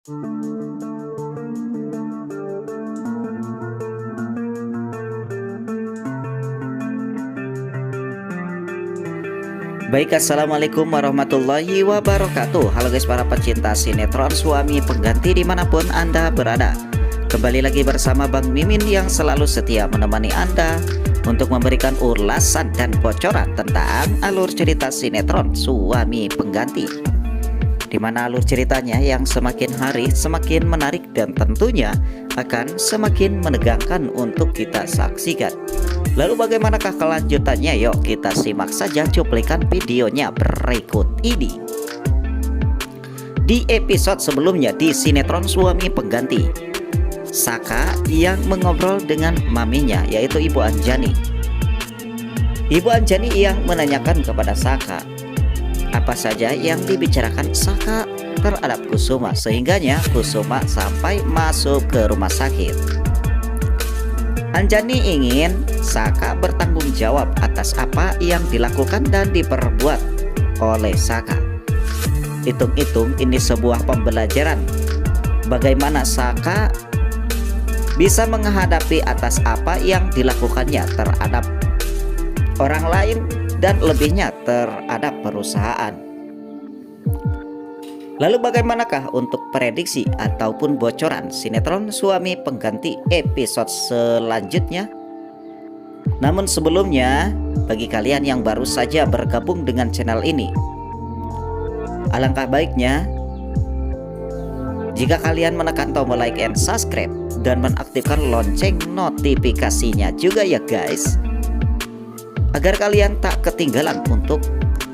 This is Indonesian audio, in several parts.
Baik, assalamualaikum warahmatullahi wabarakatuh. Halo guys, para pecinta sinetron Suami Pengganti dimanapun Anda berada. Kembali lagi bersama Bang Mimin yang selalu setia menemani Anda untuk memberikan ulasan dan bocoran tentang alur cerita sinetron Suami Pengganti, dimana alur ceritanya yang semakin hari semakin menarik dan tentunya akan semakin menegangkan untuk kita saksikan. Lalu bagaimanakah kelanjutannya? Yuk kita simak saja cuplikan videonya berikut ini. Di episode sebelumnya di sinetron Suami Pengganti, Saka yang mengobrol dengan maminya yaitu Ibu Anjani. Ibu Anjani yang menanyakan kepada Saka apa saja yang dibicarakan Saka terhadap Kusuma, sehingganya Kusuma sampai masuk ke rumah sakit. Anjani ingin Saka bertanggung jawab atas apa yang dilakukan dan diperbuat oleh Saka. Hitung-hitung ini sebuah pembelajaran bagaimana Saka bisa menghadapi atas apa yang dilakukannya terhadap orang lain dan lebihnya terhadap perusahaan. Lalu bagaimanakah untuk prediksi ataupun bocoran sinetron Suami Pengganti episode selanjutnya? Namun sebelumnya, bagi kalian yang baru saja bergabung dengan channel ini, alangkah baiknya jika kalian menekan tombol like and subscribe dan mengaktifkan lonceng notifikasinya juga ya guys, agar kalian tak ketinggalan untuk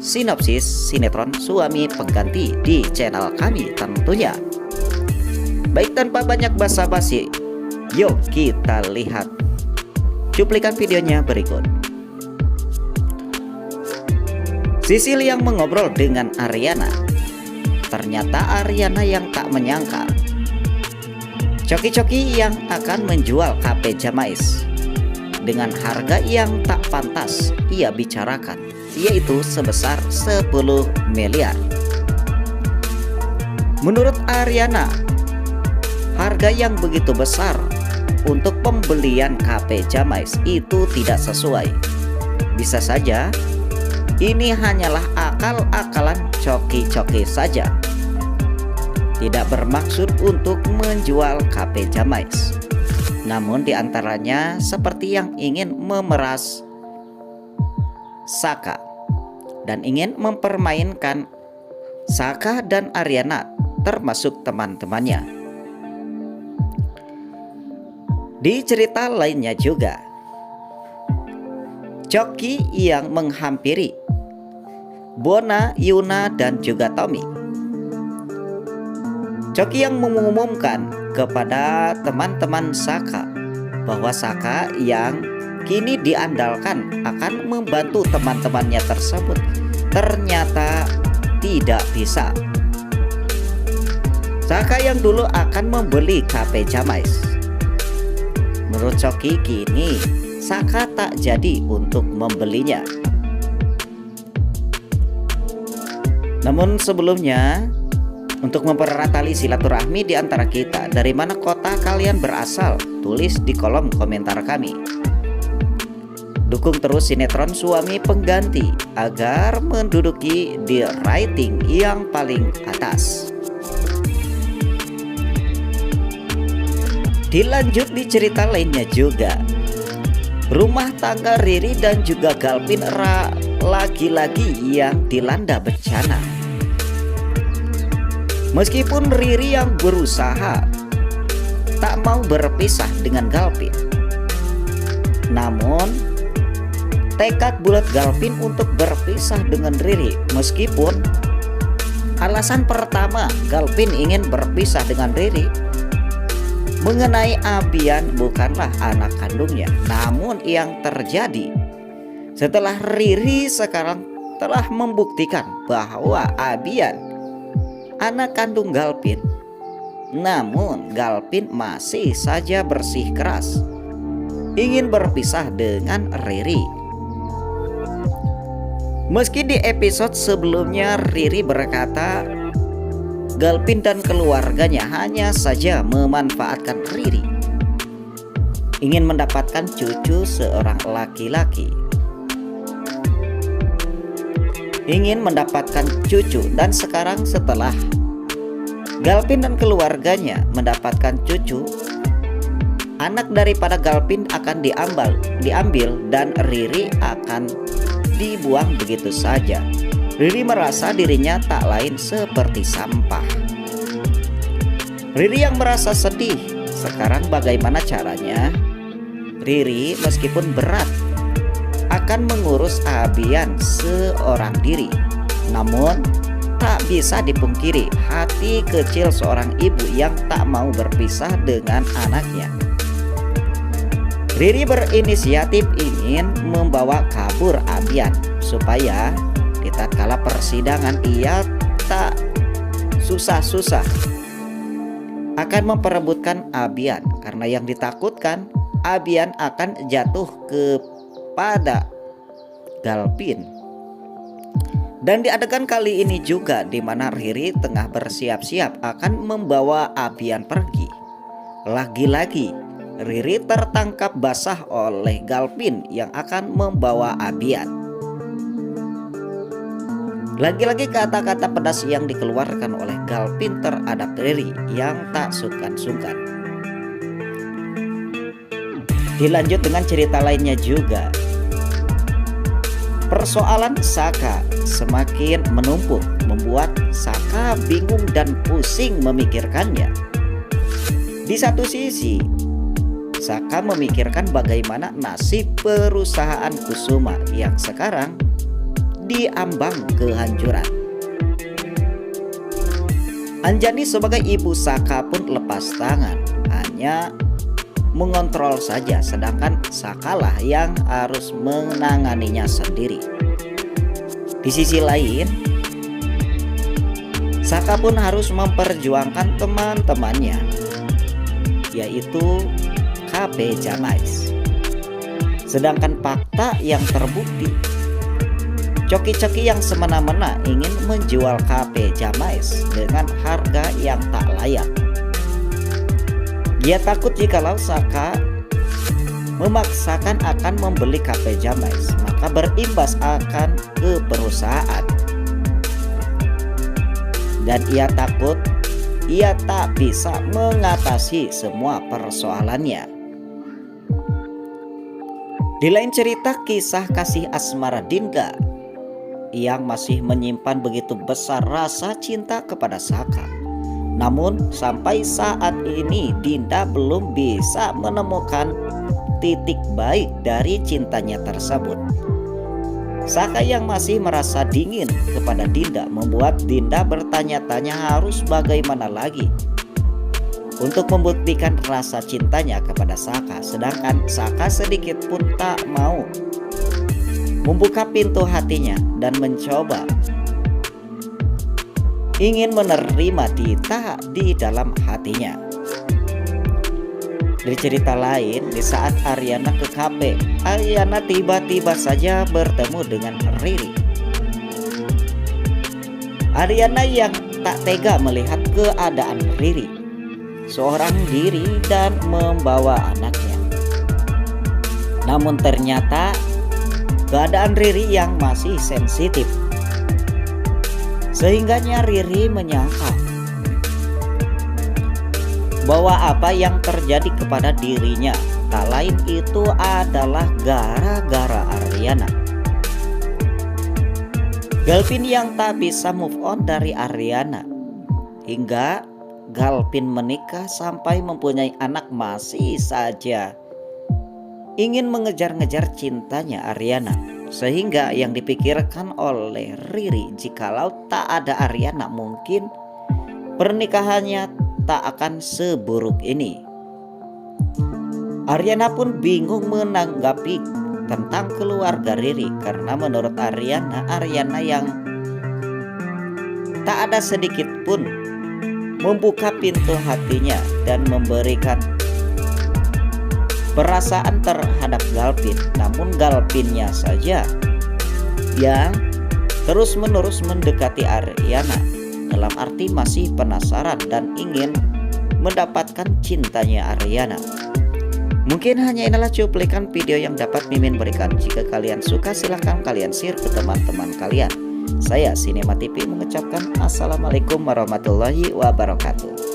sinopsis sinetron Suami Pengganti di channel kami tentunya. Baik, tanpa banyak basa-basi, yuk kita lihat cuplikan videonya berikut. Sisil yang mengobrol dengan Aryana. Ternyata Aryana yang tak menyangka Coki-Coki yang akan menjual KP Jamais dengan harga yang tak pantas ia bicarakan, yaitu sebesar 10 miliar. Menurut Aryana, harga yang begitu besar untuk pembelian KP Jamais itu tidak sesuai. Bisa saja ini hanyalah akal-akalan Coki-Coki saja, tidak bermaksud untuk menjual KP Jamais. Namun diantaranya seperti yang ingin memeras Saka dan ingin mempermainkan Saka dan Aryana termasuk teman-temannya. Di cerita lainnya juga, Coki yang menghampiri Bona, Yuna dan juga Tommy. Coki yang mengumumkan kepada teman-teman Saka bahwa Saka yang kini diandalkan akan membantu teman-temannya tersebut ternyata tidak bisa. Saka yang dulu akan membeli KP Jamais, menurut Coki kini Saka tak jadi untuk membelinya. Namun sebelumnya, untuk mempererat tali silaturahmi di antara kita, dari mana kota kalian berasal? Tulis di kolom komentar kami. Dukung terus sinetron Suami Pengganti agar menduduki di rating yang paling atas. Dilanjut di cerita lainnya juga, rumah tangga Riri dan juga Galvin lagi-lagi yang dilanda bencana. Meskipun Riri yang berusaha tak mau berpisah dengan Galvin, namun tekad bulat Galvin untuk berpisah dengan Riri. Meskipun alasan pertama Galvin ingin berpisah dengan Riri mengenai Abian bukanlah anak kandungnya, namun yang terjadi setelah Riri sekarang telah membuktikan bahwa Abian anak kandung Galvin, namun Galvin masih saja bersikeras ingin berpisah dengan Riri. Meski di episode sebelumnya Riri berkata Galpin dan keluarganya hanya saja memanfaatkan Riri. Ingin mendapatkan cucu seorang laki-laki. Ingin mendapatkan cucu, dan sekarang setelah Galpin dan keluarganya mendapatkan cucu, anak daripada Galpin akan diambil dan Riri akan dibuang begitu saja. Riri merasa dirinya tak lain seperti sampah. Riri yang merasa sedih. Sekarang bagaimana caranya? Riri meskipun berat akan mengurus Abian seorang diri. Namun tak bisa dipungkiri hati kecil seorang ibu yang tak mau berpisah dengan anaknya. Riri berinisiatif ingin membawa kabur Abian supaya di tatkala persidangan ia tak susah-susah akan memperebutkan Abian, karena yang ditakutkan Abian akan jatuh kepada Galpin. Dan di adegan kali ini juga di mana Riri tengah bersiap-siap akan membawa Abian pergi, lagi-lagi Riri tertangkap basah oleh Galpin yang akan membawa Abian. Lagi-lagi kata-kata pedas yang dikeluarkan oleh Galpin terhadap Riri yang tak sungkan-sungkan. Dilanjut dengan cerita lainnya juga. Persoalan Saka semakin menumpuk, membuat Saka bingung dan pusing memikirkannya. Di satu sisi, Saka memikirkan bagaimana nasib perusahaan Kusuma yang sekarang diambang kehancuran. Anjani sebagai ibu Saka pun lepas tangan, hanya mengontrol saja, sedangkan Sakalah yang harus menanganinya sendiri. Di sisi lain, Saka pun harus memperjuangkan teman-temannya, yaitu KP Jamais. Sedangkan fakta yang terbukti, coki-coki yang semena-mena ingin menjual KP Jamais dengan harga yang tak layak. Dia takut jikalau Saka memaksakan akan membeli KP Jamais, maka berimbas akan ke perusahaan. Dan ia takut ia tak bisa mengatasi semua persoalannya. Di lain cerita, kisah kasih asmara Dinda yang masih menyimpan begitu besar rasa cinta kepada Saka. Namun sampai saat ini Dinda belum bisa menemukan titik baik dari cintanya tersebut. Saka yang masih merasa dingin kepada Dinda membuat Dinda bertanya-tanya harus bagaimana lagi untuk membuktikan rasa cintanya kepada Saka. Sedangkan Saka sedikit pun tak mau membuka pintu hatinya dan mencoba ingin menerima Dita di dalam hatinya. Di cerita lain, di saat Aryana ke KP, Aryana tiba-tiba saja bertemu dengan Riri. Aryana yang tak tega melihat keadaan Riri seorang diri dan membawa anaknya. Namun ternyata keadaan Riri yang masih sensitif, sehingganya Riri menyangka bahwa apa yang terjadi kepada dirinya tak lain itu adalah gara-gara Aryana. Galpin yang tak bisa move on dari Aryana, hingga Galpin menikah sampai mempunyai anak masih saja ingin mengejar-ngejar cintanya Aryana. Sehingga yang dipikirkan oleh Riri, jikalau tak ada Aryana mungkin pernikahannya tak akan seburuk ini. Aryana pun bingung menanggapi tentang keluarga Riri, karena menurut Aryana yang tak ada sedikit pun membuka pintu hatinya dan memberikan perasaan terhadap Galpin. Namun Galpinnya saja yang terus-menerus mendekati Aryana dalam arti masih penasaran dan ingin mendapatkan cintanya Ariana. Mungkin hanya inilah cuplikan video yang dapat Mimin berikan. Jika kalian suka silahkan kalian share ke teman-teman kalian. Saya Sinema TV mengucapkan Assalamualaikum warahmatullahi wabarakatuh.